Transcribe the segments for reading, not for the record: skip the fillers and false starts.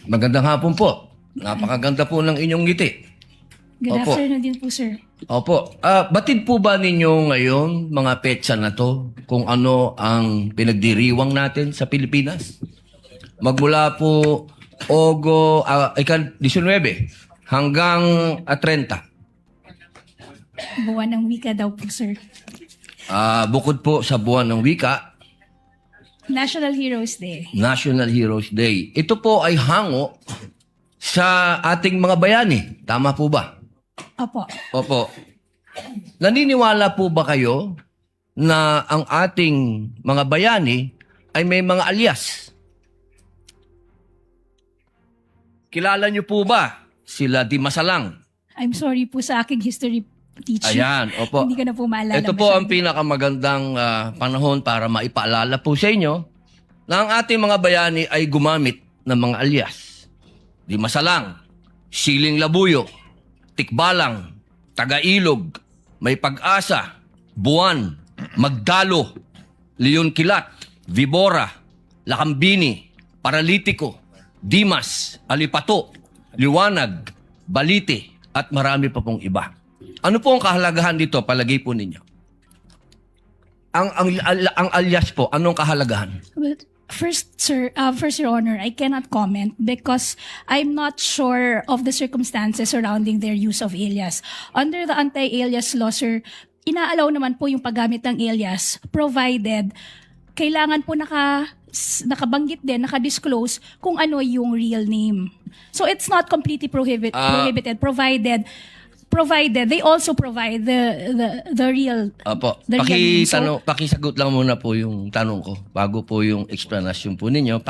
Magandang hapon po. Napakaganda po ng inyong ngiti. Good Opo. afternoon din po, sir. Opo. Batid po ba ninyo ngayon, mga petsa na to, kung ano ang pinagdiriwang natin sa Pilipinas? Magmula po 19 hanggang 30. Buwan ng wika daw po, sir. Bukod po sa buwan ng wika, National Heroes Day. National Heroes Day. Ito po ay hango sa ating mga bayani. Tama po ba? Opo. Opo. Naniniwala po ba kayo na ang ating mga bayani ay may mga alias? Kilala niyo po ba sila Di Masalang? I'm sorry po sa aking history teaching. Ayan, opo. Hindi ko na po maalala. Ito po ang pinakamagandang panahon para maipaalala po sa inyo na ang ating mga bayani ay gumamit ng mga alias. Di Masalang, Siling Labuyo, Tikbalang, Tagailog, May Pag-asa, Buwan, Magdalo, Leon Kilat, Vibora, Lakambini, Paralitiko, Dimas, Alipato, Liwanag, Balite, at marami pa pong iba. Ano po ang kahalagahan dito, palagay po ninyo? Ang alias po, anong kahalagahan? Well, first, sir, first, Your Honor, I cannot comment because I'm not sure of the circumstances surrounding their use of alias. Under the anti-alias law, sir, inaalaw naman po yung paggamit ng alias provided kailangan po nakabanggit din, nakadisclose kung ano yung real name. So it's not completely prohibited provided they also provide the real Opo. the real name. So, Pakisagot lang muna po yung tanong ko bago po yung explanation po ninyo.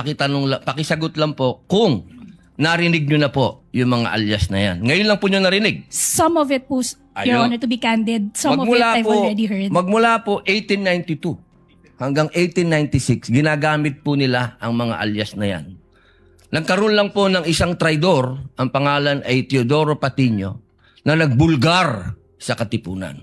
Pakisagot lang po kung narinig nyo na po yung mga alias na yan. Ngayon lang po nyo narinig. some of it po, Your Honor, to be candid, some of it I've already heard. Magmula po 1892 hanggang 1896, ginagamit po nila ang mga alias na yan. Nagkaroon lang po ng isang traidor, ang pangalan ay Teodoro Patiño, na nagbulgar sa Katipunan.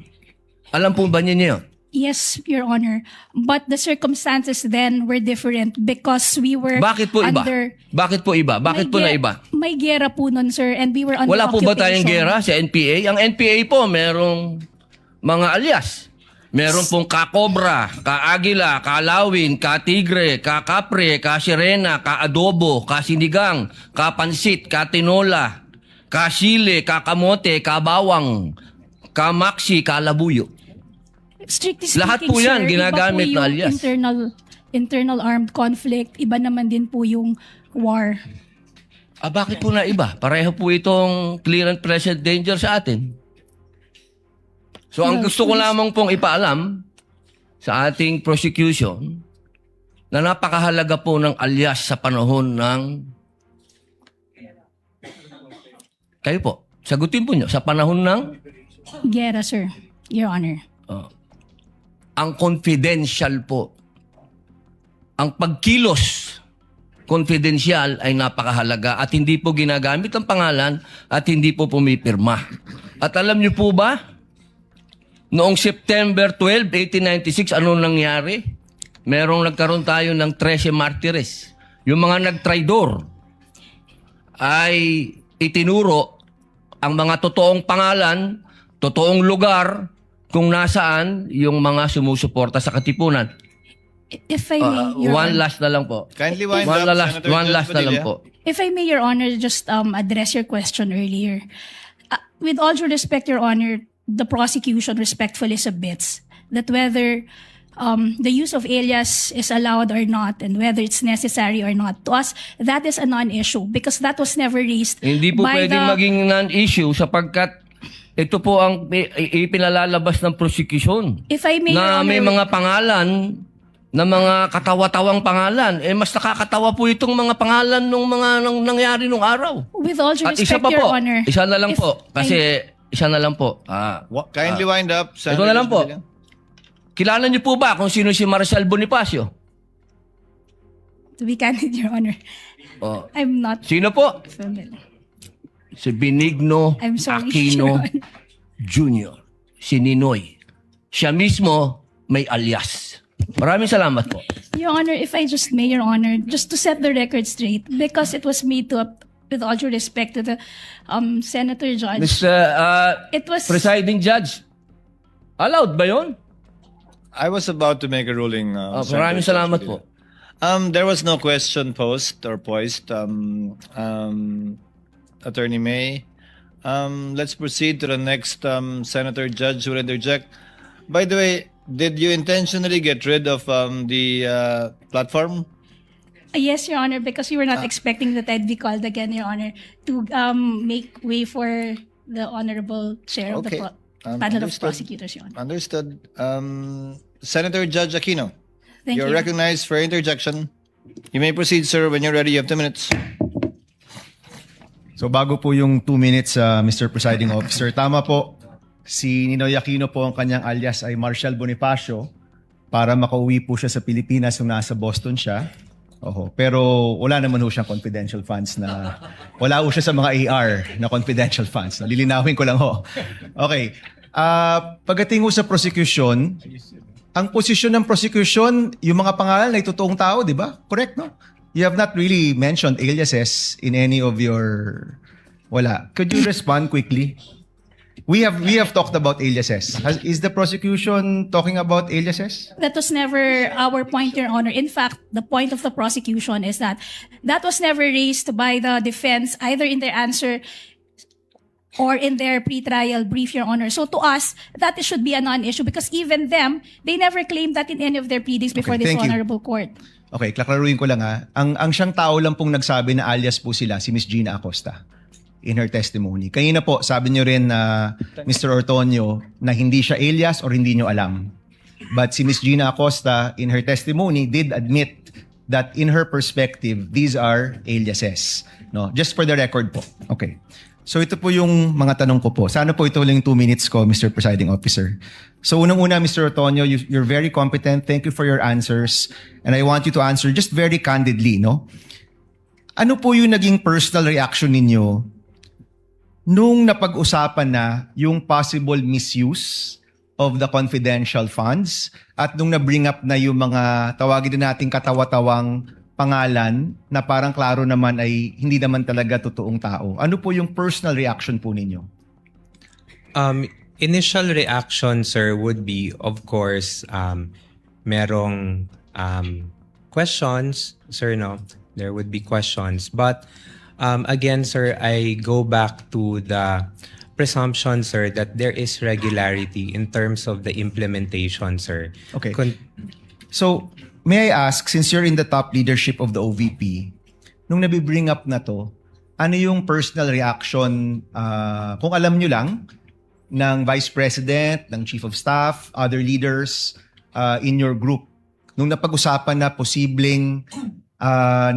Alam po ba niyo yun? Yes, Your Honor. But the circumstances then were different because we were Bakit po iba? under... Bakit po iba? Bakit po na iba? May gera po nun, sir, and we were under Wala po ba tayong occupation. gera sa NPA? Ang NPA po, merong mga alias. Meron pong ka-Cobra, ka-Agila, ka-Lawin, ka-Tigre, ka-Kapre, ka-Sirena, ka-Adobo, ka-Sinigang, ka-Pansit, ka-Tinola, ka-Sile, ka-Kamote, ka-Bawang, ka-Maxi, ka-Labuyo. Strictly speaking, Lahat po yan sir, ginagamit iba po na yung alias. internal armed conflict, iba naman din po yung war. Bakit po na iba? Pareho po itong clear and present danger sa atin. So, ang Yes, gusto ko lamang pong ipaalam sa ating prosecution na napakahalaga po ng alias sa panahon ng... Kayo po, sagutin po nyo, sa panahon ng... Gera, sir, Your Honor. Ang confidential po. Ang pagkilos confidential ay napakahalaga at hindi po ginagamit ang pangalan at hindi po pumipirma. At alam niyo po ba, noong September 12, 1896, ano nangyari? Nagkaroon tayo ng 13 martires. Yung mga nagtraidor ay itinuro ang mga totoong pangalan, totoong lugar, kung nasaan yung mga sumusuporta sa Katipunan. If I may, Your One Honor. last na lang po. Kindly wind One up, last, Senator one Judge last na lang Padilla. po. If I may, Your Honor, just address your question earlier. With all due respect, Your Honor, the prosecution respectfully submits that whether the use of alias is allowed or not and whether it's necessary or not, to us, that is a non-issue because that was never raised Hindi po by pwedeng maging non-issue sapagkat ito po ang ipinalalabas ng prosecution. If I may, Your Na Honor, may mga pangalan, na mga katawa-tawang pangalan. Mas nakakatawa po itong mga pangalan nung mga nangyari nung araw. with all due At isa respect, pa Your po, Honor. isa na lang if po. Kasi isa na lang po. Kindly wind up, Ito na lang po. Padilla. Kilala niyo po ba kung sino si Marcel Bonifacio? To be candid, Your Honor, Oh. I'm not Sino po? familiar. Si Benigno I'm sorry, Aquino Your Honor. Jr. Si Ninoy. Siya mismo may alias. Maraming salamat po. Your Honor, if I just may, Your Honor, just to set the record straight, because it was made to, with all due respect to the Senator Judge, it was... Presiding Judge, allowed ba yun? I was about to make a ruling. Maraming salamat po. There was no question posed or poised, Attorney May. Let's proceed to the next Senator Judge who will interject. By the way, did you intentionally get rid of the platform? Yes, Your Honor, because we were not expecting that I'd be called again, Your Honor, to make way for the Honorable Chair of the Panel of Prosecutors, Your Honor. Understood. Senator Judge Aquino, Thank you're you. recognized for interjection. You may proceed, sir. When you're ready, you have 2 minutes. So bago po yung 2 minutes, Mr. Presiding Officer, tama po, si Ninoy Aquino po ang kanyang alias ay Marshall Bonifacio para makauwi po siya sa Pilipinas nung nasa Boston siya. Oho. Pero wala naman ho siyang confidential funds na, wala ho siya sa mga AR na confidential funds. Lilinawin ko lang ho. Okay. Pagdating ho sa prosecution, ang posisyon ng prosecution, yung mga pangalan ay totoong tao, di ba? Correct, no? You have not really mentioned aliases in any of your... Wala. Could you respond quickly? We have talked about aliases. Is the prosecution talking about aliases? That was never our point, Your Honor. In fact, the point of the prosecution is that that was never raised by the defense, either in their answer or in their pretrial brief, Your Honor. So to us, that should be a non-issue because even them, they never claimed that in any of their pleadings before this thank you. honorable court. Okay, klaklaruin ko lang ha. Ang siyang tao lang pong nagsabi na alias po sila, si Miss Gina Acosta in her testimony. Kanina po, sabi niyo rin na Mr. Ortonio na hindi siya alias or hindi niyo alam. But si Miss Gina Acosta in her testimony did admit that in her perspective, these are aliases. No? Just for the record po. Okay. So ito po yung mga tanong ko po. Sana po ito lang 2 minutes ko, Mr. Presiding Officer. So unang-una, Mr. Ortonio, you're very competent. Thank you for your answers. And I want you to answer just very candidly, no? Ano po yung naging personal reaction ninyo nung napag-usapan na yung possible misuse of the confidential funds at nung na-bring up na yung mga tawagin din nating katawa-tawang pangalan na parang klaro naman ay hindi naman talaga totoong tao. Ano po yung personal reaction po ninyo? Initial reaction, sir, would be, of course, merong questions, sir, no? There would be questions. But again, sir, I go back to the presumption, sir, that there is regularity in terms of the implementation, sir. Okay. So, may I ask, since you're in the top leadership of the OVP, nung nabibring up na to, ano yung personal reaction, kung alam nyo lang, ng Vice President, ng Chief of Staff, other leaders in your group, nung napag-usapan na posibleng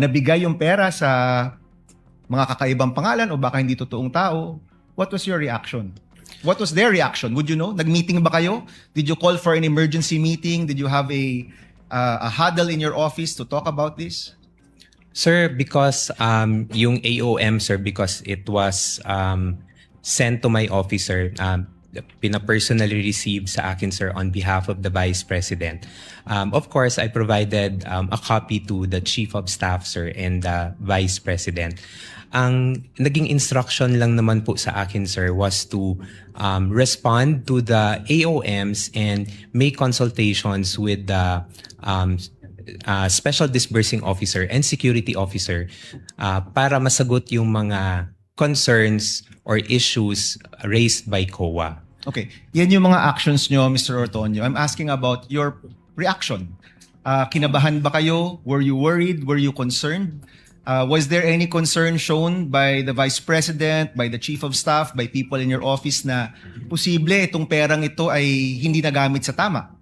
nabigay yung pera sa mga kakaibang pangalan o baka hindi totoong tao, what was your reaction? What was their reaction? Would you know? Nag-meeting ba kayo? Did you call for an emergency meeting? Did you have a huddle in your office to talk about this? Sir, because yung AOM, sir, because it was sent to my office, sir, pina-personally received sa akin, sir, on behalf of the Vice President. Of course, I provided a copy to the Chief of Staff, sir, and the Vice President. Ang naging instruction lang naman po sa akin, sir, was to respond to the AOMs and make consultations with the Special Disbursing Officer and Security Officer para masagot yung mga concerns or issues raised by COA. Okay. Yan yung mga actions nyo, Mr. Ortonio. I'm asking about your reaction. Kinabahan ba kayo? Were you worried? Were you concerned? Was there any concern shown by the Vice President, by the Chief of Staff, by people in your office na posible itong perang ito ay hindi nagamit sa tama?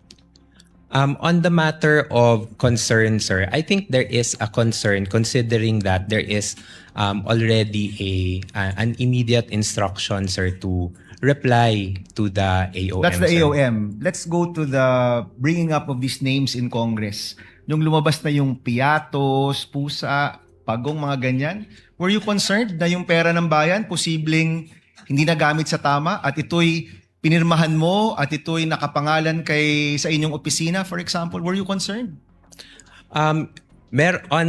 On the matter of concern, sir, I think there is a concern considering that there is already an immediate instruction, sir, to reply to the AOM. That's the sir. AOM. Let's go to the bringing up of these names in Congress. Yung lumabas na yung piatos, pusa, pagong, mga ganyan. Were you concerned na yung pera ng bayan posibleng hindi nagamit sa tama at ito'y pinirmahan mo at ito'y nakapangalan sa inyong opisina, for example? Were you concerned? On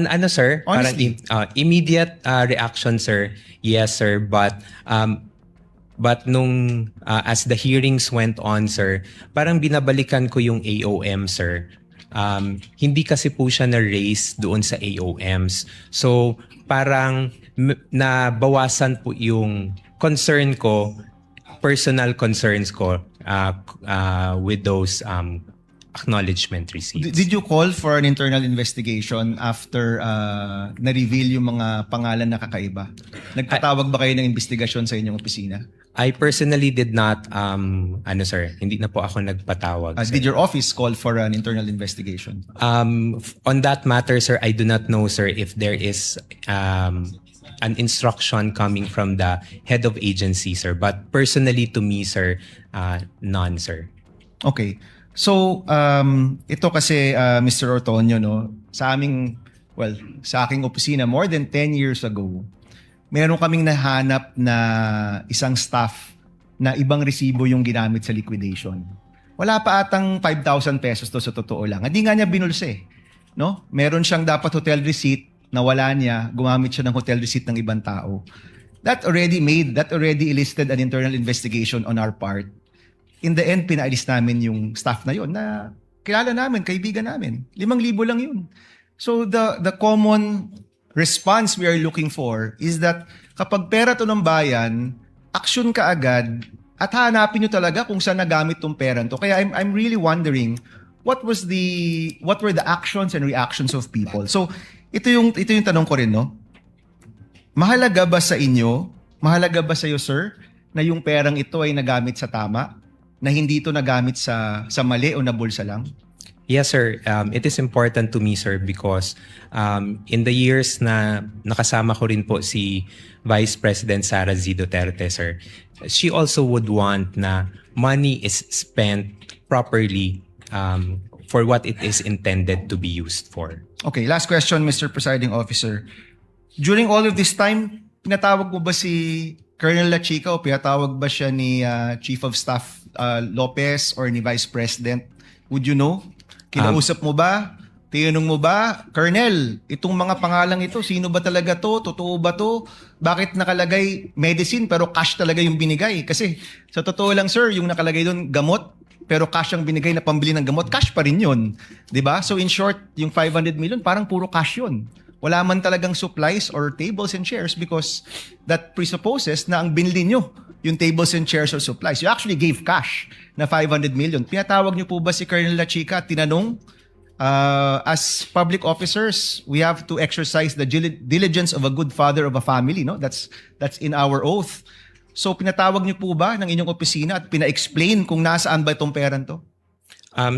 ano sir, parang Honestly. immediate reaction sir. Yes sir, but nung as the hearings went on sir, parang binabalikan ko yung AOM sir. Hindi kasi po siya na-raise doon sa AOMs. So parang nabawasan po yung concern ko, personal concerns ko with those acknowledgement receipts. Did you call for an internal investigation after na-reveal yung mga pangalan na kakaiba? Nagpatawag ba kayo ng investigasyon sa inyong opisina? I personally did not, sir, hindi na po ako nagpatawag. Sir. Did your office call for an internal investigation? On that matter, sir, I do not know, sir, if there is an instruction coming from the head of agency, sir. But personally to me, sir, none, sir. Okay. So, ito kasi, Mr. Ortonio, no, sa aking opisina, more than 10 years ago, meron kaming nahanap na isang staff na ibang resibo yung ginamit sa liquidation. Wala pa atang 5,000 pesos to sa totoo lang. Hindi nga niya binulsa eh. No? Meron siyang dapat hotel receipt na wala niya, gumamit siya ng hotel receipt ng ibang tao. That already elicited an internal investigation on our part. In the end, pinaalis namin yung staff na yon na kilala namin, kaibigan namin. 5,000 lang yun. So the common response we are looking for is that kapag pera to ng bayan, action ka agad at hanapin nyo talaga kung saan nagamit tong pera to. Kaya I'm really wondering what were the actions and reactions of people. So ito yung tanong ko rin, no? Mahalaga ba sa inyo, mahalaga ba sa iyo, sir, na yung perang ito ay nagamit sa tama? Na hindi ito nagamit sa mali o na bulsa lang? Yes, sir. It is important to me, sir, because in the years na nakasama ko rin po si Vice President Sara Z. Duterte, sir, she also would want na money is spent properly for what it is intended to be used for. Okay, last question, Mr. Presiding Officer. During all of this time, pinatawag mo ba si Colonel La Chica o pinatawag ba siya ni Chief of Staff Lopez or ni Vice President? Would you know? Kinausap mo ba? Tinanong mo ba? Colonel, itong mga pangalang ito, sino ba talaga to? Totoo ba to? Bakit nakalagay medicine pero cash talaga yung binigay? Kasi sa totoo lang, sir, yung nakalagay doon gamot pero cash ang binigay na pambili ng gamot, cash pa rin yun. 'Di ba? So in short, yung 500 million parang puro cash yun. Wala man talagang supplies or tables and chairs because that presupposes na ang binili nyo yung tables and chairs or supplies. You actually gave cash na 500 million. Pinatawag nyo po ba si Colonel La Chica at tinanong, as public officers, we have to exercise the diligence of a good father of a family. No? That's in our oath. So pinatawag nyo po ba ng inyong opisina at pina-explain kung nasaan ba itong peran to?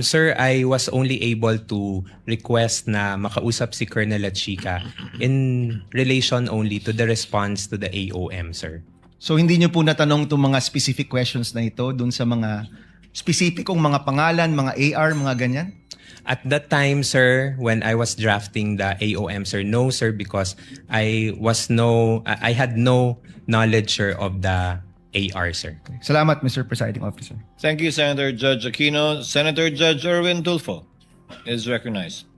Sir, I was only able to request na makausap si Colonel La Chica in relation only to the response to the AOM, sir. So hindi nyo po natanong itong mga specific questions na ito dun sa mga specificong mga pangalan, mga AR, mga ganyan? At that time, sir, when I was drafting the AOM, sir, no, sir, because I had no knowledge, sir, of the AR, sir. Salamat, Mr. Presiding Officer. Thank you, Senator Judge Aquino. Senator Judge Erwin Tulfo is recognized.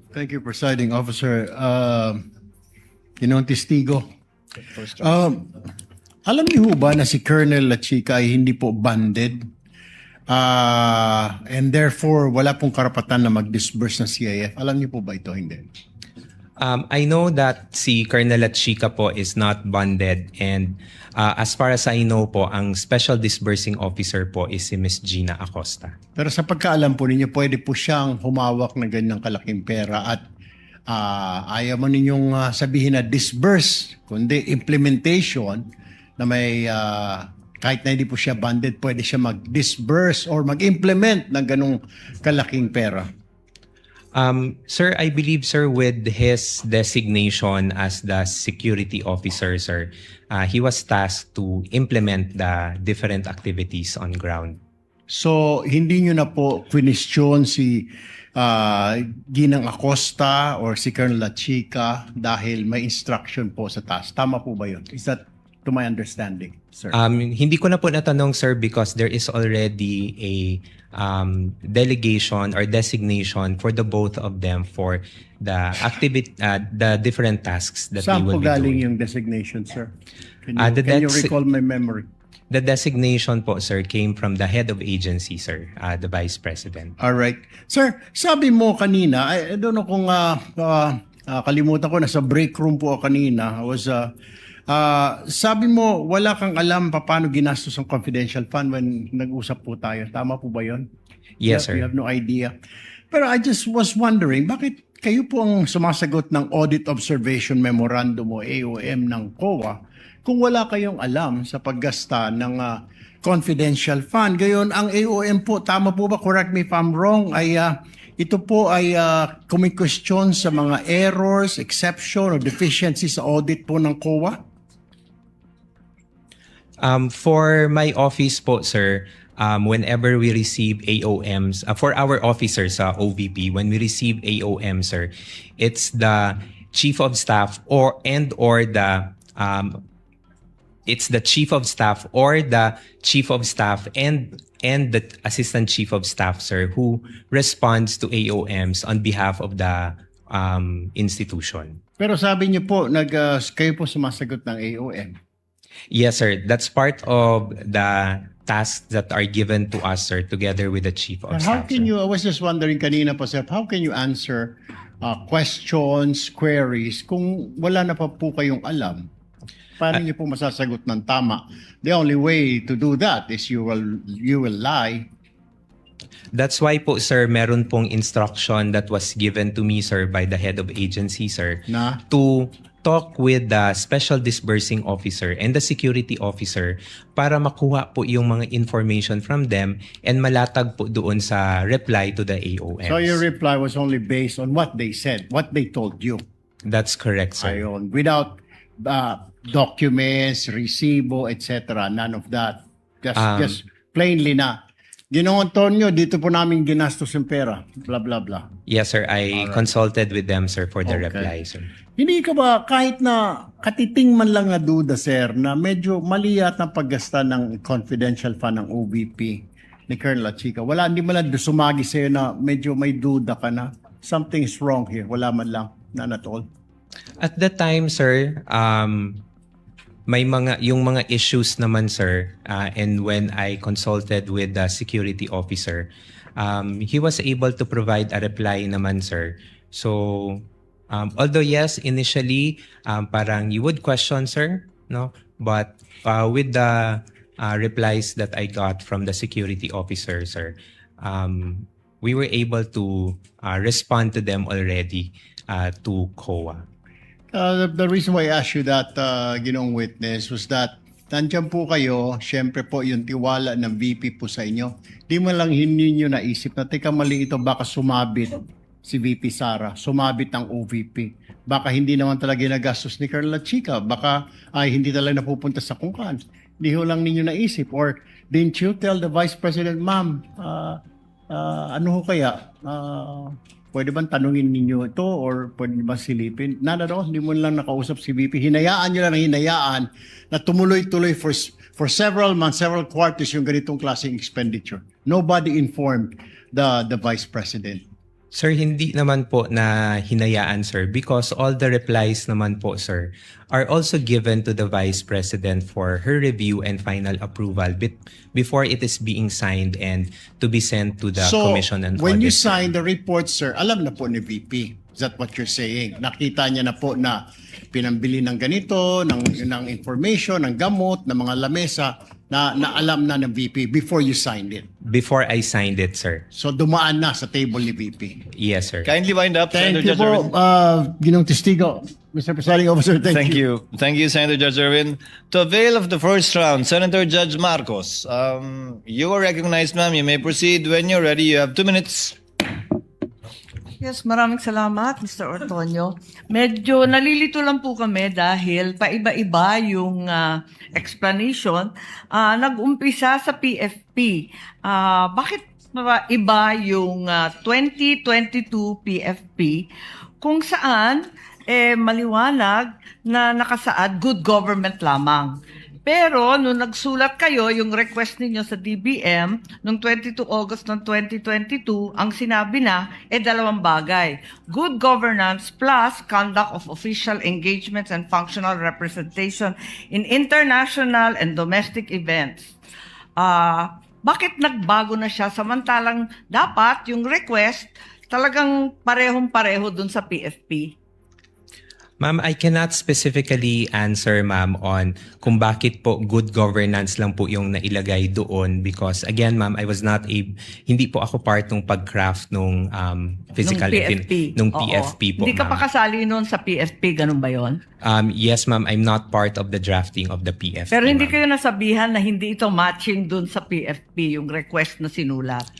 Thank you, Presiding Officer. Ginoong Testigo. Alam niyo ho ba na si Colonel La Chica ay hindi po banded? And therefore, wala pong karapatan na mag-disburse ng CIF. Alam niyo po ba ito? Hindi. I know that si Colonel La Chica po is not bonded, and as far as I know po, ang special disbursing officer po is si Miss Gina Acosta. Pero sa pagkaalam po ninyo, pwede po siyang humawak ng ganyang kalaking pera at ayaw mo ninyong sabihin na disburse, kundi implementation na may kahit na hindi po siya banded, pwede siya mag-disburse or mag-implement ng ganong kalaking pera. Sir, I believe, sir, with his designation as the security officer, sir, he was tasked to implement the different activities on ground. So, hindi nyo na po question si Ginang Acosta or si Colonel La Chica dahil may instruction po sa task. Tama po ba yun? Is that to my understanding, sir. Hindi ko na po natanong, sir, because there is already a delegation or designation for the both of them for the the different tasks that Saan we po will be galing doing. yung designation, sir? Can The you recall my memory? The designation po, sir, came from the head of agency, sir, the Vice President. All right. Sir, sabi mo kanina, I don't know kung kalimutan ko, nasa break room po ako kanina. Sabi mo, wala kang alam paano ginastos ang confidential fund when nag-usap po tayo. Tama po ba yun? Yes, sir. You have no idea. Pero I just was wondering, bakit kayo po ang sumasagot ng Audit Observation Memorandum o AOM ng COA kung wala kayong alam sa paggasta ng confidential fund? Gayon, ang AOM po, tama po ba, correct me if I'm wrong, ay ito po ay kumikwestiyon sa mga errors, exception, or deficiencies sa audit po ng COA? For my office po, sir, whenever we receive AOMs, for our officers sa OVP, when we receive AOM, sir, it's the chief of staff or the it's the chief of staff or the chief of staff and the assistant chief of staff, sir, who responds to AOMs on behalf of the institution. Pero sabi niyo po, kayo po sumasagot ng AOM. Yes, sir. That's part of the tasks that are given to us, sir, together with the chief of And how staff. can sir. you, I was just wondering kanina po, sir, how can you answer questions, queries, kung wala na pa po kayong alam? Paano niyo po masasagot ng tama? The only way to do that is you will lie. That's why po, sir, meron pong instruction that was given to me, sir, by the head of agency, sir, Na? to talk with the special disbursing officer and the security officer para makuha po yung mga information from them and malatag po doon sa reply to the AOMs. So your reply was only based on what they said, what they told you. That's correct, sir. Ayon, without documents, resibo, etc. None of that. Just plainly na. Ginoong Antonio, dito po namin ginastos yung pera. Blah, blah, blah. Yes, sir. I consulted with them, sir, for the Okay. reply, sir. Hindi ka ba, kahit na katiting man lang na duda, sir, na medyo mali yata ang paggasta ng confidential fund ng OVP ni Colonel Chica, wala, hindi man lang sumagi sa'yo na medyo may duda ka na something is wrong here. Wala man lang, none at all. At that time, sir, may yung mga issues naman, sir, and when I consulted with the security officer, he was able to provide a reply naman, sir. So, although yes, initially, parang you would question, sir, no? But with the replies that I got from the security officer, sir, we were able to respond to them already to COA. The reason why I asked you that, ginong witness, was that nandiyan po kayo, syempre po yung tiwala ng VP po sa inyo. Di mo lang ninyo naisip na, teka mali ito, baka sumabit si VP Sara, sumabit ang OVP. Baka hindi naman talaga nagastos ni Carla Chica, baka ay hindi talaga napupunta sa kungkan. Hindi ho lang ninyo naisip. Or didn't you tell the Vice President, ma'am, ano ho kaya? Pwede bang tanungin ninyo ito or pwede ba silipin? Nada daw, hindi mo lang nakausap si VP. Hinayaan nyo lang ng hinayaan na tumuloy-tuloy for several months, several quarters yung ganitong klaseng expenditure. Nobody informed the Vice President. Sir, hindi naman po na hinayaan, sir, because all the replies naman po, sir, are also given to the Vice President for her review and final approval before it is being signed and to be sent to the Commission on Audit. When you sign the report, sir, alam na po ni VP. Is that what you're saying? Nakita niya na po na pinambili ng ganito, ng information, ng gamot, ng mga lamesa, na alam na ng VP before you signed it. Before I signed it, sir. So dumaan na sa table ni VP. Yes, sir. Kindly wind up, Thank Senator you Judge po, Irwin. Ginong Testigo. Mr. Presiding Officer, thank you. Thank you, Senator Judge Irwin. To avail of the first round, Senator Judge Marcos, you are recognized, ma'am. You may proceed when you're ready. You have 2 minutes. Yes, maraming salamat, Mr. Ortonio. Medyo nalilito lang po kami dahil paiba-iba yung explanation. Nag-umpisa sa PFP. Bakit iba yung 2022 PFP kung saan maliwanag na nakasaad good government lamang. Pero nung nagsulat kayo, yung request ninyo sa DBM, nung 22 August ng 2022, ang sinabi na, dalawang bagay. Good governance plus conduct of official engagements and functional representation in international and domestic events. Bakit nagbago na siya samantalang dapat yung request talagang parehong-pareho dun sa PFP? Ma'am, I cannot specifically answer, ma'am, on kung bakit po good governance lang po yung nailagay doon because, again, ma'am, I was not hindi po ako part ng pag-craft nung physical nung Oo. PFP po, Hindi ka pa ma'am. kasali noon sa PFP, ganun ba yon? Yes, ma'am, I'm not part of the drafting of the PFP. Pero hindi ma'am. kayo nasabihan na hindi ito matching dun sa PFP, yung request na sinulat.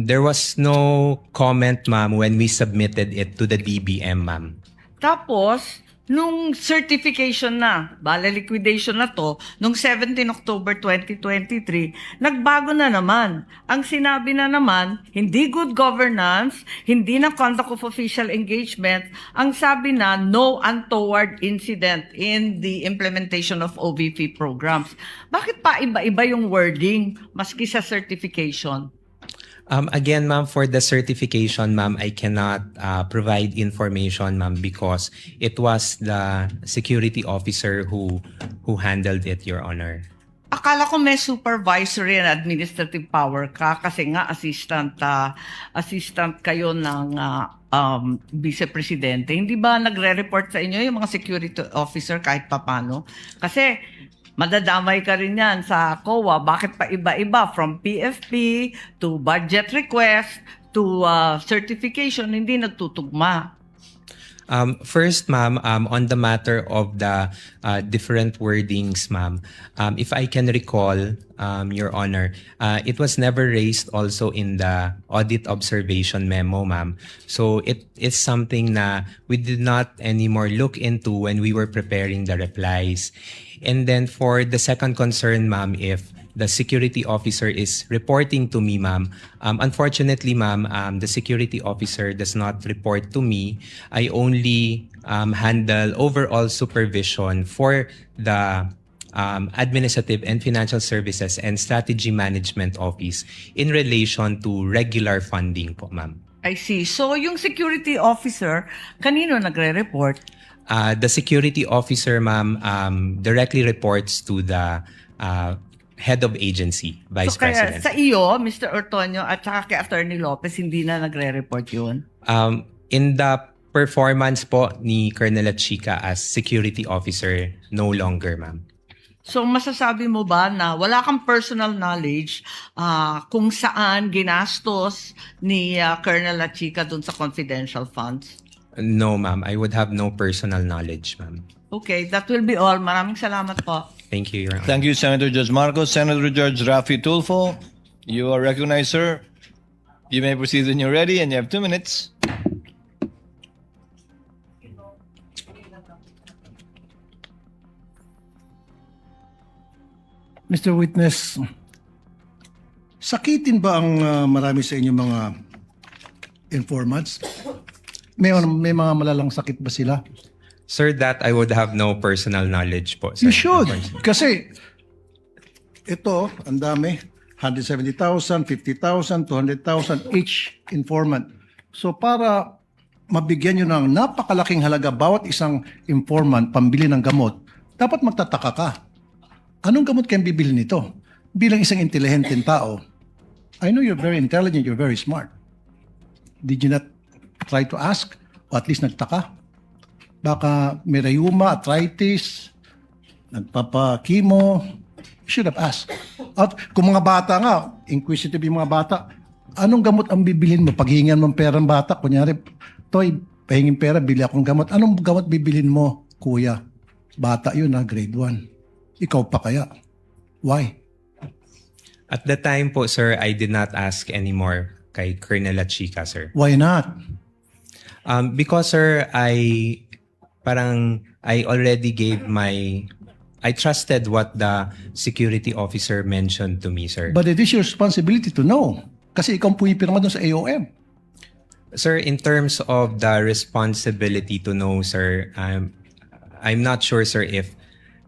There was no comment, ma'am, when we submitted it to the DBM, ma'am. Tapos, nung certification na, liquidation na to, nung 17 October 2023, nagbago na naman. Ang sinabi na naman, hindi good governance, hindi na conduct of official engagement, ang sabi na no untoward incident in the implementation of OVP programs. Bakit pa iba-iba yung wording maski sa certification? Again, ma'am, for the certification, ma'am, I cannot provide information, ma'am, because it was the security officer who handled it, Your Honor. Akala ko may supervisory and administrative power ka kasi nga assistant kayo ng vice-presidente. Hindi ba nagre-report sa inyo yung mga security officer kahit papano? Kasi madadamay ka rin yan sa COA. Bakit pa iba-iba? From PFP to budget request to certification, hindi nagtutugma. First, ma'am, on the matter of the different wordings, ma'am, if I can recall, Your Honor, it was never raised also in the audit observation memo, ma'am. So it is something na we did not anymore look into when we were preparing the replies. And then for the second concern, ma'am, if the security officer is reporting to me, ma'am. Unfortunately, ma'am, the security officer does not report to me. I only handle overall supervision for the Administrative and Financial Services and Strategy Management Office in relation to regular funding po, ma'am. I see. So yung security officer, kanino nagre-report? The security officer, ma'am, directly reports to the head of agency, Vice So kaya President. sa iyo, Mr. Ortonio, at saka kay Attorney Lopez, hindi na nagre-report yun? In the performance po ni Colonel Chica as security officer, no longer, ma'am. So masasabi mo ba na wala kang personal knowledge kung saan ginastos ni Colonel Chica dun sa confidential funds? No, ma'am. I would have no personal knowledge, ma'am. Okay, that will be all. Maraming salamat po. Thank you, Your Honor. Thank you, Senator Judge Marcos. Senator Judge Rafi Tulfo, you are recognized, sir. You may proceed when you're ready, and you have 2 minutes. Mr. Witness, sakitin ba ang marami sa inyong mga informants? May mga malalang sakit ba sila? Sir, that I would have no personal knowledge po, sir. You should. Kasi ito, ang dami. 170,000, 50,000, 200,000 each informant. So para mabigyan nyo ng napakalaking halaga bawat isang informant pambili ng gamot, dapat magtataka ka. Anong gamot kayong bibili nito? Bilang isang intelihenteng tao, I know you're very intelligent, you're very smart. Did you not try to ask? O at least nagtaka? Baka may rheuma, arthritis, nagpapa-chemo. You should have asked. At kung mga bata nga, inquisitive yung mga bata, anong gamot ang bibilhin mo? Paghingan mo ng pera ng bata, kunyari, Toy, pahingin pera, bili akong gamot. Anong gamot bibilhin mo, kuya? Bata yun grade 1. Ikaw pa kaya? Why? At the time po, sir, I did not ask anymore kay Colonel Chica, sir. Why not? Because, sir, I already gave I trusted what the security officer mentioned to me, sir. But it is your responsibility to know. Kasi ikaw ang pumipirma doon sa AOM. Sir, in terms of the responsibility to know, sir, I'm not sure, sir, if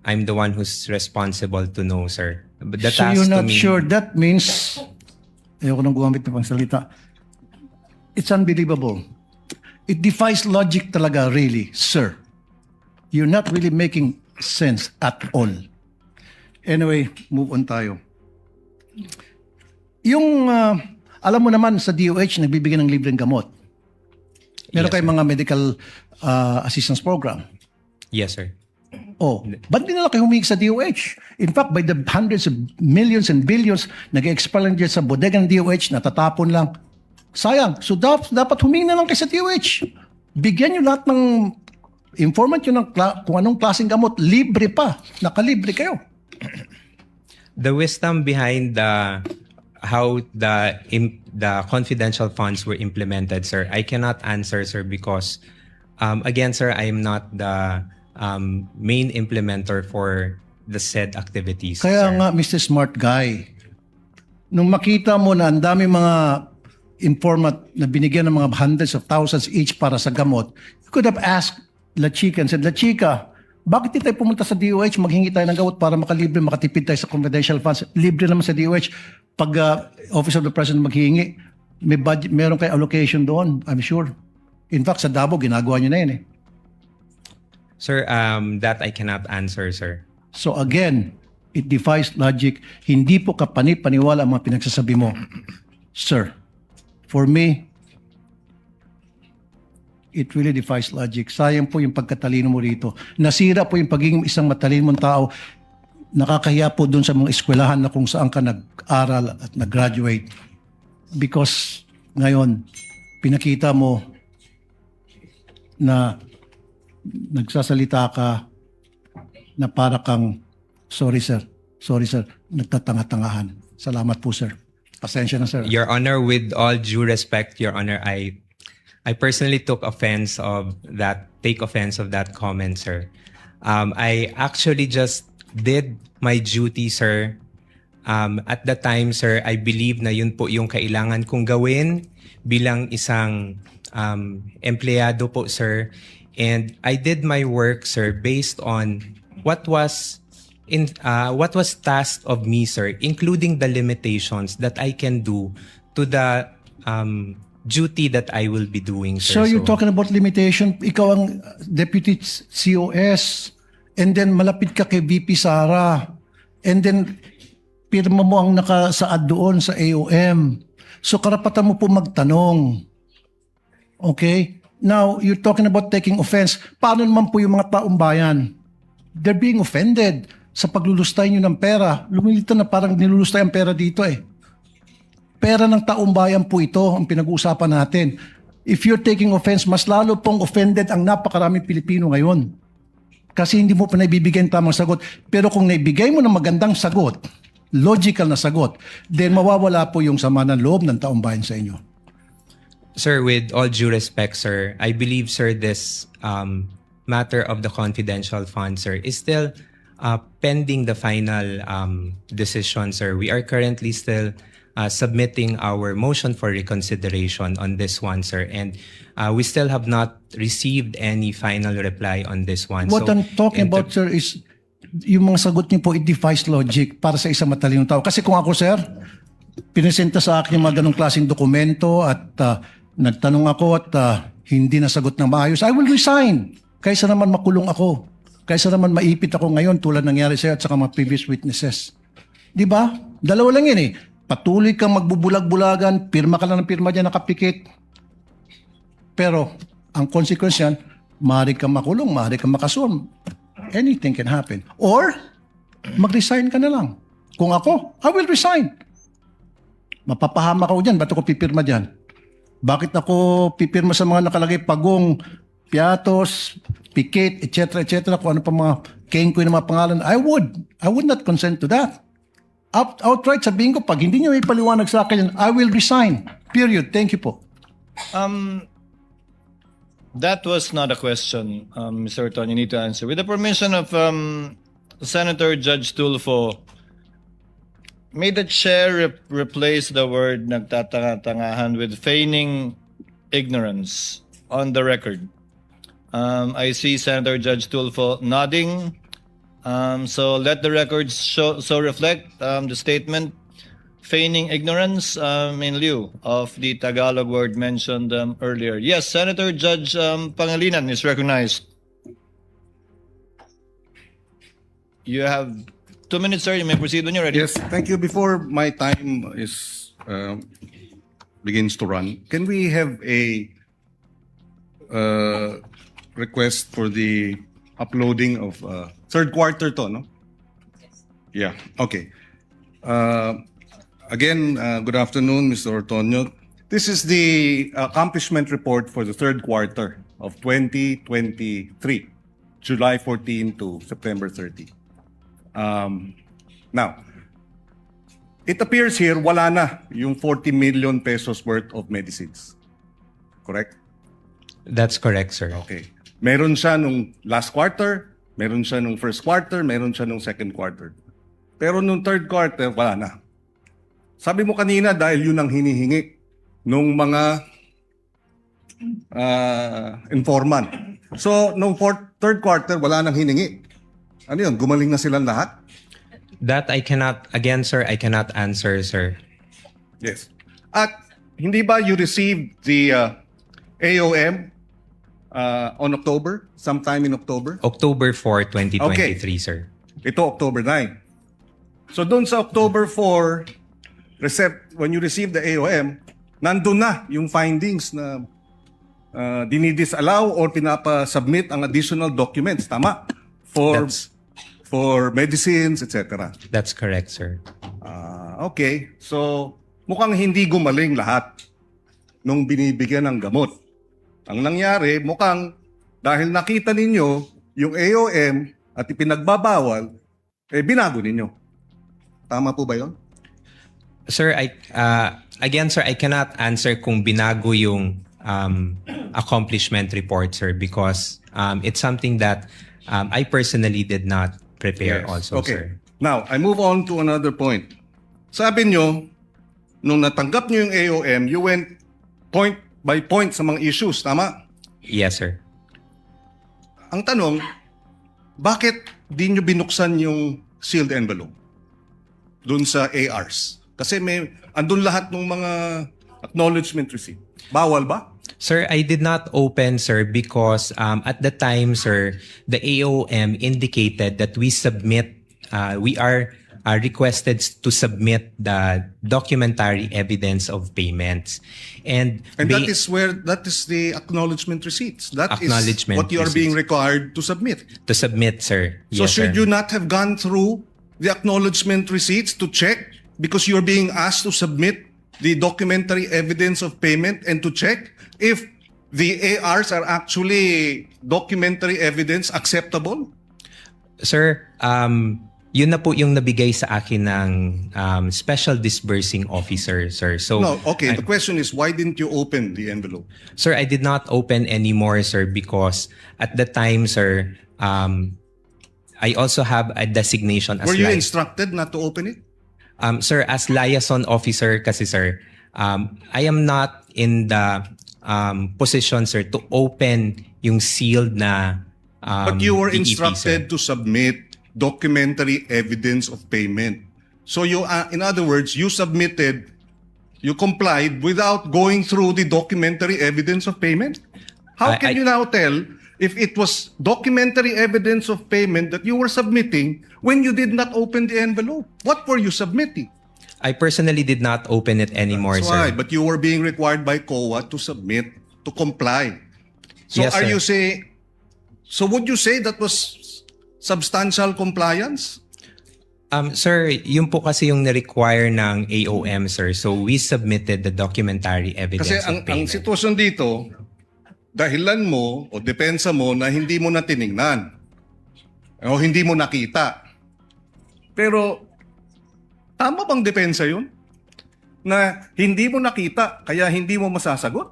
I'm the one who's responsible to know, sir. But the So task you're to not me, sure. That means, ayoko nang gumamit ng pangsalita. It's unbelievable. It defies logic talaga, really, sir. You're not really making sense at all. Anyway, move on tayo. Yung, alam mo naman sa DOH, nagbibigay ng libreng gamot. Meron Yes, kayong mga medical assistance program. Yes, sir. Oh, ba't di nila kayo humingi sa DOH? In fact, by the hundreds of millions and billions, nag-expire lang dyan sa bodega ng DOH, natatapon lang. Sayang. So dapat humingi na lang kayo sa DOH. Bigyan nyo lahat ng informant nyo ng kung anong klaseng gamot. Libre pa. Nakalibre kayo. The wisdom behind how the confidential funds were implemented, sir, I cannot answer, sir, because again, sir, I am not the main implementer for the said activities. Kaya sir. nga, Mr. Smart Guy, nung makita mo na ang dami mga informant na binigyan ng mga hundreds of thousands each para sa gamot, you could have asked La Chica and said, La Chica, bakit di tayo pumunta sa DOH, maghingi tayo ng gamot para makalibre, makatipid tayo sa confidential funds? Libre naman sa DOH. Pag Office of the President maghingi, may budget, meron kayo allocation doon, I'm sure. In fact, sa Davao, ginagawa nyo na yun eh. Sir, that I cannot answer, sir. So again, it defies logic. Hindi po kapani-paniwala ang mga pinagsasabi mo. Sir, for me, it really defies logic. Sayang po yung pagkatalino mo rito. Nasira po yung pagiging isang matalino mong tao. Nakakahiya po dun sa mga eskwelahan na kung saan ka nag-aral at nag-graduate. Because ngayon, pinakita mo na nagsasalita ka na para kang, sorry sir, nagtatanga-tangahan. Salamat po sir. Pasensya na sir. Your Honor, with all due respect, Your Honor, I personally take offense of that comment, sir. I actually just did my duty, sir. At the time, sir, I believe na yun po yung kailangan kong gawin bilang isang empleyado po, sir. And I did my work, sir, based on what was tasked of me, sir, including the limitations that I can do to the duty that I will be doing, sir. So you're talking about limitation. Ikaw ang deputy COS and then malapit ka kay VP Sara and then pirma mo ang nakasaad doon sa AOM. So karapatan mo po magtanong. Okay? Now, you're talking about taking offense. Paano naman po yung mga taong bayan? They're being offended sa paglulustay nyo ng pera. Lumilita na parang nilulustay ang pera dito eh. Pera ng taong bayan po ito ang pinag-uusapan natin. If you're taking offense, mas lalo pong offended ang napakaraming Pilipino ngayon. Kasi hindi mo pa naibibigay ang tamang sagot. Pero kung naibigay mo ng magandang sagot, logical na sagot, then mawawala po yung sama ng loob ng taong bayan sa inyo. Sir, with all due respect, sir, I believe, sir, this matter of the confidential fund, sir, is still pending the final decision, sir. We are currently still submitting our motion for reconsideration on this one, sir. And we still have not received any final reply on this one. What So, I'm talking about, sir, is yung mga sagot niyo po, it defies logic para sa isang matalinong tao. Kasi kung ako, sir, pinesenta sa akin yung mga ganong klaseng dokumento at nagtanong ako at hindi nasagot ng maayos, I will resign. Kaysa naman makulong ako. Kaysa naman maipit ako ngayon tulad nangyari sa'yo at saka mga previous witnesses. Di ba? Dalawa lang yun eh. Patuloy kang magbubulag-bulagan, pirma ka lang ng pirma dyan, nakapikit. Pero, ang consequence yan, maaari kang makulong, maaari kang makasuhan. Anything can happen. Or, mag-resign ka na lang. Kung ako, I will resign. Mapapahama ako dyan, ba't ako pipirma dyan? Bakit ako pipirma sa mga nakalagay pagong, piatos, pikit, etc., kung ano pa mga kengkoy na mga pangalan? I would not consent to that. Outright sabihin ko, pag hindi niyo ipaliwanag sa akin yan, I will resign. Period. Thank you po. That was not a question, Mr. Orton. You need to answer. With the permission of Senator Judge Tulfo, may the chair replace the word nagtatanga-tangahan with feigning ignorance on the record? I see Senator Judge Tulfo nodding. So let the records so reflect the statement feigning ignorance in lieu of the Tagalog word mentioned earlier. Yes, Senator Judge Pangilinan is recognized. You have 2 minutes, sir. You may proceed when you're ready. Yes, thank you. Before my time begins to run, can we have a request for the uploading of third quarter to, no? Yeah, okay. Again, good afternoon, Mr. Ortonio. This is the accomplishment report for the third quarter of 2023, July 14 to September 30. Now, it appears here wala na yung 40 million pesos worth of medicines. Correct? That's correct, sir. Okay. Meron siya nung last quarter, meron siya nung first quarter, meron siya nung second quarter. Pero nung third quarter, wala na. Sabi mo kanina dahil yun ang hinihingi nung mga informant. So, nung third quarter, wala nang hiningi. Ano yun? Gumaling na silang lahat? That I cannot, again, sir, I cannot answer, sir. Yes. At hindi ba you received the AOM on October? Sometime in October? October 4, 2023, Okay. sir. Ito, October 9. So doon sa October 4, when you received the AOM, nandun na yung findings na dinidisallow or pinapa-submit ang additional documents. Tama? For medicines, etc. That's correct, sir. Okay. So, mukhang hindi gumaling lahat nung binibigyan ng gamot. Ang nangyari, mukhang dahil nakita ninyo yung AOM at ipinagbabawal, binago ninyo. Tama po ba yun? Sir, again, sir, I cannot answer kung binago yung accomplishment report, sir, because it's something that I personally did not prepare also, Okay. sir. Now, I move on to another point. Sabi nyo, nung natanggap nyo yung AOM, you went point by point sa mga issues, tama? Yes, sir. Ang tanong, bakit di nyo binuksan yung sealed envelope dun sa ARs? Kasi andun lahat ng mga acknowledgement receipt. Bawal ba? Sir, I did not open, sir, because at the time, sir, the AOM indicated that we are requested to submit the documentary evidence of payments. And that is the acknowledgement receipts. That is Acknowledgement what you are being receipts. required to submit. to submit, sir. So Yes, should sir. you not have gone through the acknowledgement receipts to check because you're being asked to submit the documentary evidence of payment and to check if the ARs are actually documentary evidence acceptable? Sir, yun na po yung nabigay sa akin ng special disbursing officer, sir. So, No, okay. The question is, why didn't you open the envelope? sir, I did not open anymore, sir, because at the time, sir, I also have a designation as Were you instructed not to open it? Sir, as liaison officer kasi, sir, I am not in the position, sir, to open yung sealed na But you were DEP, instructed to submit documentary evidence of payment. So in other words, you complied without going through the documentary evidence of payment? How can you now tell if it was documentary evidence of payment that you were submitting when you did not open the envelope? What were you submitting? I personally did not open it anymore, That's sir. why, but you were being required by COA to submit, to comply. So Yes, sir. Would you say that was substantial compliance? Sir, yun po kasi yung na-require ng AOM, sir. So we submitted the documentary evidence Kasi of ang payment. sitwasyon dito, dahilan mo o depensa mo na hindi mo na tiningnan o hindi mo nakita. Pero tama bang depensa yun? Na hindi mo nakita kaya hindi mo masasagot?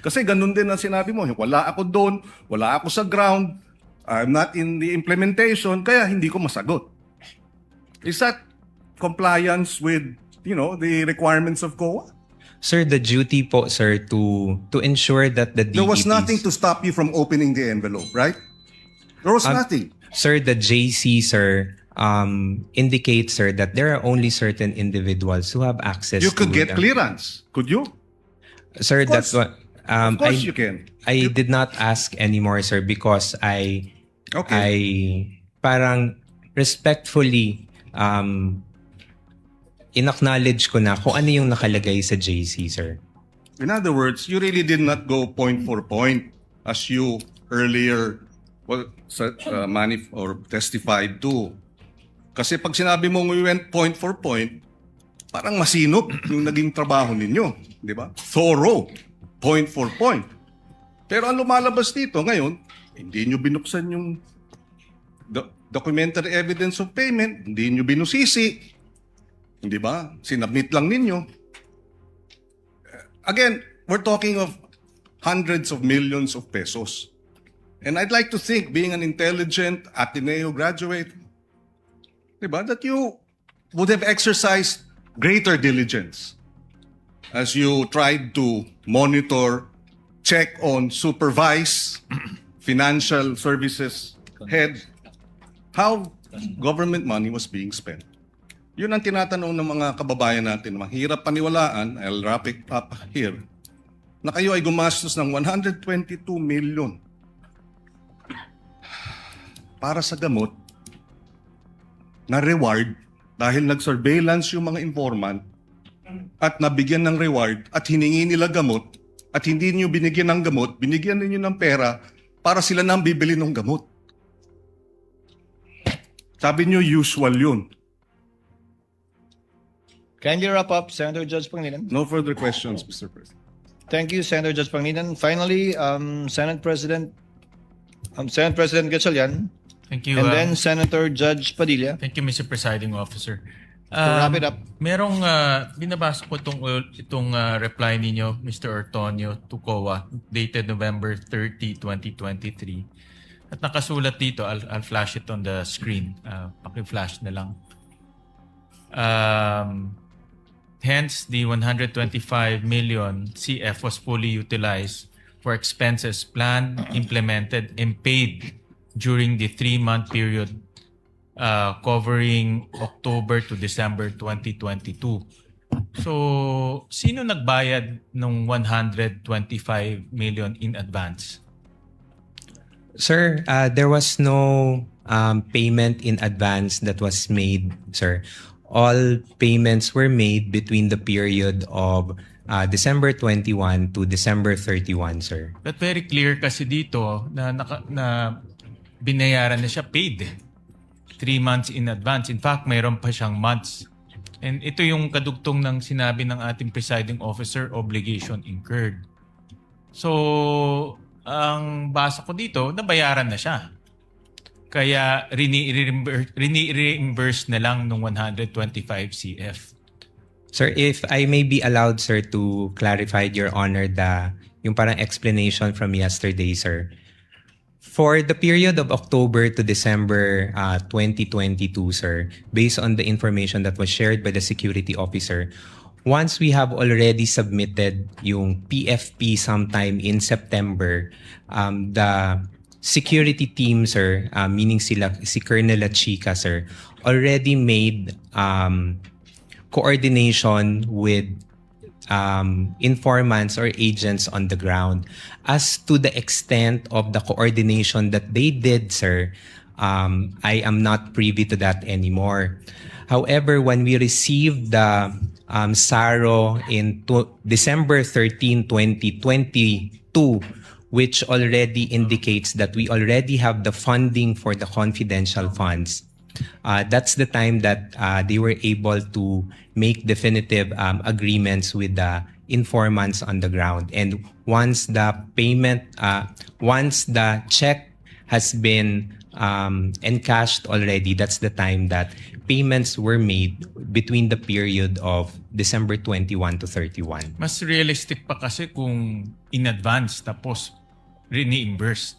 Kasi ganun din ang sinabi mo, wala ako doon, wala ako sa ground, I'm not in the implementation, kaya hindi ko masagot. Is that compliance with, the requirements of COA? Sir, the duty po, sir, to ensure that the DEPs... There was nothing to stop you from opening the envelope, right? There was nothing. Sir, the JC, sir, indicates, sir, that there are only certain individuals who have access You could to get clearance. Could you? Sir, Of that's course. what... Of course you can. I did not ask anymore, sir, because I Okay. parang respectfully in-acknowledge ko na kung ano yung nakalagay sa JC, sir. In other words, you really did not go point for point as you earlier or testified to. Kasi pag sinabi mo we went point for point, parang masinop yung naging trabaho ninyo. Di ba? Thorough. Point for point. Pero ang lumalabas dito ngayon, hindi nyo binuksan yung documentary evidence of payment, hindi nyo binusisi. Hindi ba? Sinabmit lang ninyo. Again, we're talking of hundreds of millions of pesos. And I'd like to think, being an intelligent Ateneo graduate, diba, that you would have exercised greater diligence as you tried to monitor, check on, supervise financial services head how government money was being spent. Yun ang tinatanong ng mga kababayan natin. Mahirap paniwalaan, I'll wrap it up here, na kayo ay gumastos ng 122 million para sa gamot na reward dahil nag-surveillance yung mga informant at nabigyan ng reward at hiningi nila gamot at hindi niyo binigyan ng gamot, binigyan niyo ng pera para sila nang bibili ng gamot. Sabi niyo usual yun. Kindly wrap up, Senator Judge Pangilinan. No further questions, Mr. President. Thank you, Senator Judge Pangilinan. Finally, Senate President Gatchalian, Thank you. and then Senator Judge Padilla. Thank you, Mr. Presiding Officer. To wrap it up. Merong binabasa ko itong reply ninyo, Mr. Ortonio, to COA, dated November 30, 2023. At nakasulat dito, I'll flash it on the screen. Paki-flash na lang. Hence, the 125 million CF was fully utilized for expenses planned, implemented, and paid during the 3-month period covering October to December 2022. So, sino nagbayad ng 125 million in advance? Sir, there was no payment in advance that was made, sir. All payments were made between the period of December 21 to December 31, sir. But very clear kasi dito na binayaran na siya paid 3 months in advance. In fact, mayroon pa siyang months. And ito yung kadugtong ng sinabi ng ating presiding officer, obligation incurred. So, ang basa ko dito, nabayaran na siya. Kaya rini-reimburse na lang ng 125 CF. Sir, if I may be allowed, sir, to clarify, Your Honor, yung parang explanation from yesterday, sir. For the period of October to December 2022, sir, based on the information that was shared by the security officer, once we have already submitted yung PFP sometime in September, the security team, sir, meaning si Colonel Chica, sir, already made coordination with informants or agents on the ground. As to the extent of the coordination that they did, sir, I am not privy to that anymore. However, when we received the SARO in December 13, 2022, which already indicates that we already have the funding for the confidential funds, that's the time that they were able to make definitive agreements with the informants on the ground. And once the payment, once the check has been encashed already, that's the time that payments were made between the period of December 21 to 31. Mas realistic pa kasi kung in advance tapos reimburse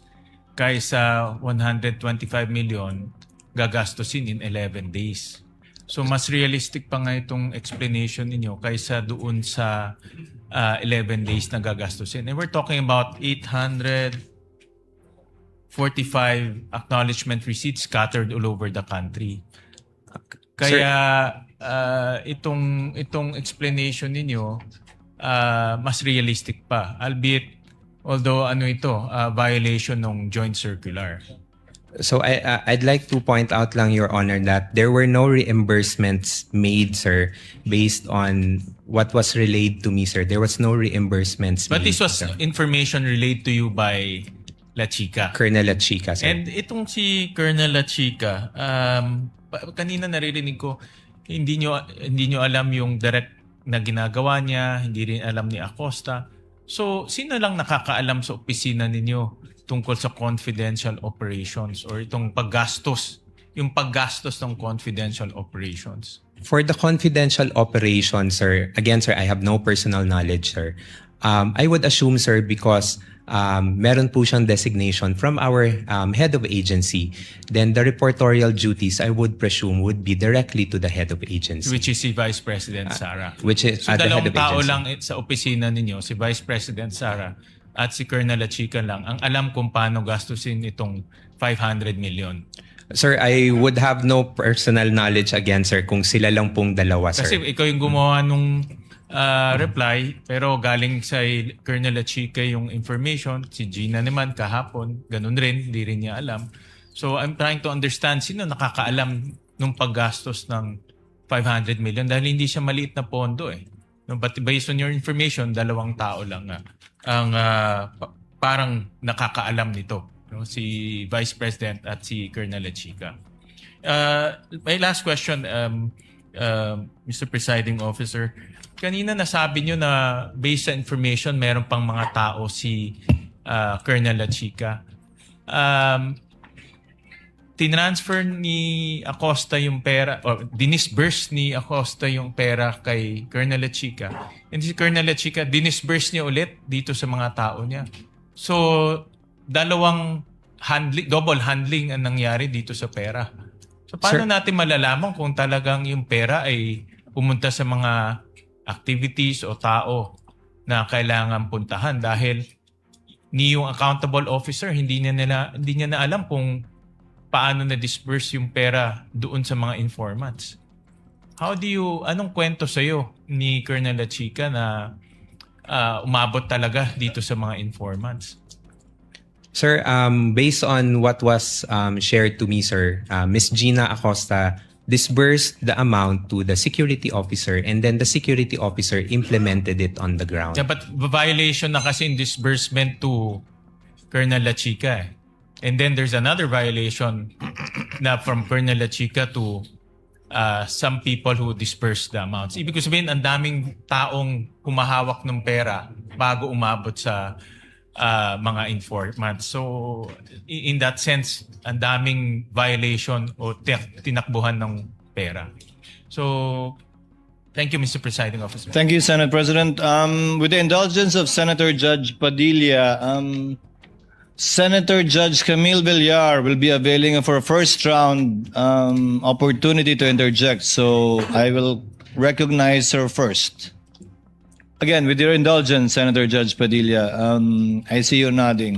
kaysa 125 million gagastusin in 11 days. So mas realistic pa nga itong explanation ninyo kaysa doon sa 11 days na gagastusin. And we're talking about 840 45 acknowledgement receipts scattered all over the country. Kaya itong explanation ninyo mas realistic pa, albeit although violation ng joint circular. So I'd like to point out lang, Your Honor, that there were no reimbursements made, sir, based on what was relayed to me, sir. There was no reimbursements But made, this was sir. information relayed to you by La Chica. Colonel La Chica, sir. And itong si Colonel La Chica, kanina naririnig ko, hindi nyo alam yung direct na ginagawa niya, hindi rin alam ni Acosta. So, sino lang nakakaalam sa opisina ninyo tungkol sa confidential operations or itong paggastos, yung paggastos ng confidential operations? For the confidential operations, sir, again, sir, I have no personal knowledge, sir. I would assume, sir, because meron po siyang designation from our head of agency, then the reportorial duties, I would presume, would be directly to the head of agency. Which is si Vice President Sara. Which is So the head dalawang of tao agency. lang sa opisina ninyo, si Vice President Sara at si Colonel La Chica lang, ang alam kung paano gastusin itong 500 million. Sir, I would have no personal knowledge again, sir, kung sila lang pong dalawa, sir. Kasi ikaw yung gumawa nung reply, pero galing sa Colonel La Chica yung information, si Gina naman kahapon, ganun rin, hindi rin niya alam. So I'm trying to understand sino nakakaalam nung paggastos ng 500 million dahil hindi siya maliit na pondo eh. No, but based on your information, dalawang tao lang ang parang nakakaalam nito. No? Si Vice President at si Colonel La Chica. My last question, Mr. Presiding Officer. Kanina nasabi nyo na based sa information, meron pang mga tao si Colonel La Chica. Tinransfer ni Acosta yung pera, or dinisburse ni Acosta yung pera kay Colonel La Chica. And si Colonel La Chica, dinisburse niya ulit dito sa mga tao niya. So, double handling ang nangyari dito sa pera. So, paano natin malalaman kung talagang yung pera ay pumunta sa mga activities o tao na kailangan puntahan dahil ni yung accountable officer hindi niya na alam kung paano na-disperse yung pera doon sa mga informants. Anong kwento sa'yo ni Colonel La Chica na umabot talaga dito sa mga informants? Sir, based on what was shared to me, sir, Ms. Gina Acosta disbursed the amount to the security officer and then the security officer implemented it on the ground. Yeah, but violation na kasi in disbursement to Colonel La Chica eh. And then there's another violation na from Colonel La Chica to some people who disperse the amounts. Ibig sabihin, ang daming taong humahawak ng pera bago umabot sa mga informants. So, in that sense, ang daming violation o tinakbuhan ng pera. So, thank you, Mr. Presiding Officer. Thank you, Senate President. With the indulgence of Senator Judge Padilla, Senator Judge Camille Villar will be availing for a first round opportunity to interject. So I will recognize her first. Again, with your indulgence, Senator Judge Padilla, I see you nodding.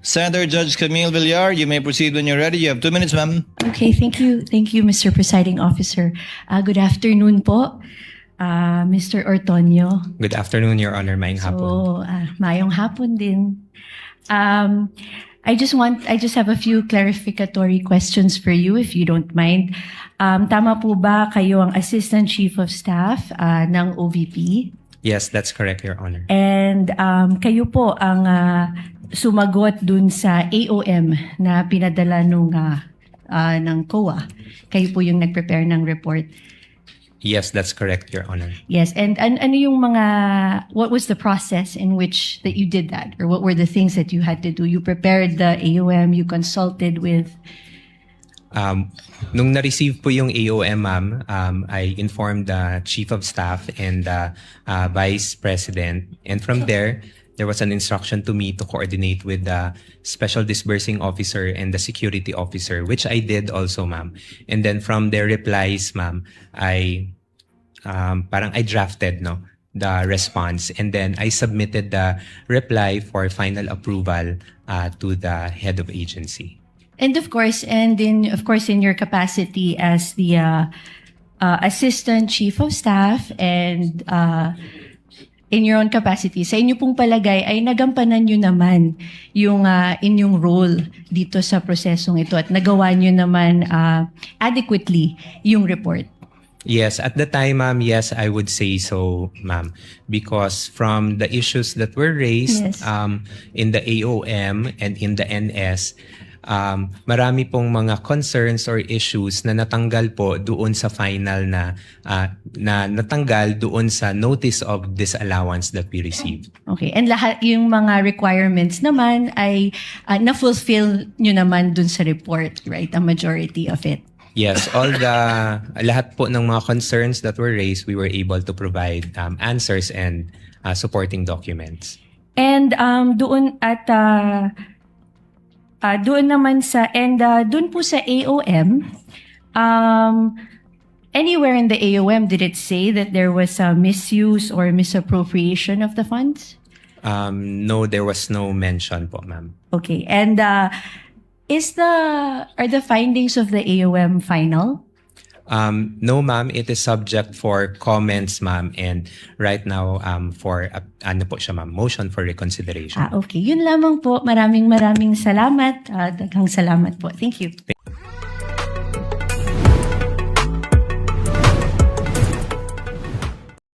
Senator Judge Camille Villar, you may proceed when you're ready. You have 2 minutes, ma'am. Okay, thank you. Thank you, Mr. Presiding Officer. Good afternoon po, Mr. Ortonio. Good afternoon, Your Honor. Maayong hapon. So, mayong hapon din. I just have a few clarificatory questions for you, if you don't mind. Tama po ba kayo ang Assistant Chief of Staff ng OVP? Yes, that's correct, Your Honor. And kayo po ang sumagot dun sa AOM na pinadala ng COA. Kayo po yung nag-prepare ng report. Yes, that's correct, Your Honor. Yes, and ano yung what was the process in which that you did that? Or what were the things that you had to do? You prepared the AOM, you consulted with... Nung na-receive po yung AOM, ma'am, I informed the Chief of Staff and the Vice President. And from there was an instruction to me to coordinate with the Special Disbursing Officer and the Security Officer, which I did also, ma'am. And then from their replies, ma'am, I drafted the response, and then I submitted the reply for final approval to the head of agency. And of course, in your capacity as the Assistant Chief of Staff and in your own capacity, sa inyo pong palagay ay nagampanan nyo naman yung inyong role dito sa prosesong ito at nagawa nyo naman adequately yung report. Yes, at the time, ma'am, yes, I would say so, ma'am. Because from the issues that were raised Yes. in the AOM and in the NS, marami pong mga concerns or issues na natanggal po doon sa final na natanggal doon sa notice of disallowance that we received. Okay, and lahat yung mga requirements naman ay na-fulfill nyo naman dun sa report, right? A majority of it. Yes, lahat po ng mga concerns that were raised, we were able to provide answers and supporting documents. And doon naman doon po sa AOM, anywhere in the AOM did it say that there was a misuse or misappropriation of the funds? No, there was no mention po, ma'am. Okay, and are the findings of the AOM final? No, ma'am. It is subject for comments, ma'am. And right now, for po siya, ma'am, motion for reconsideration. Okay, yun lamang po. Maraming salamat. Daghang salamat po. Thank you.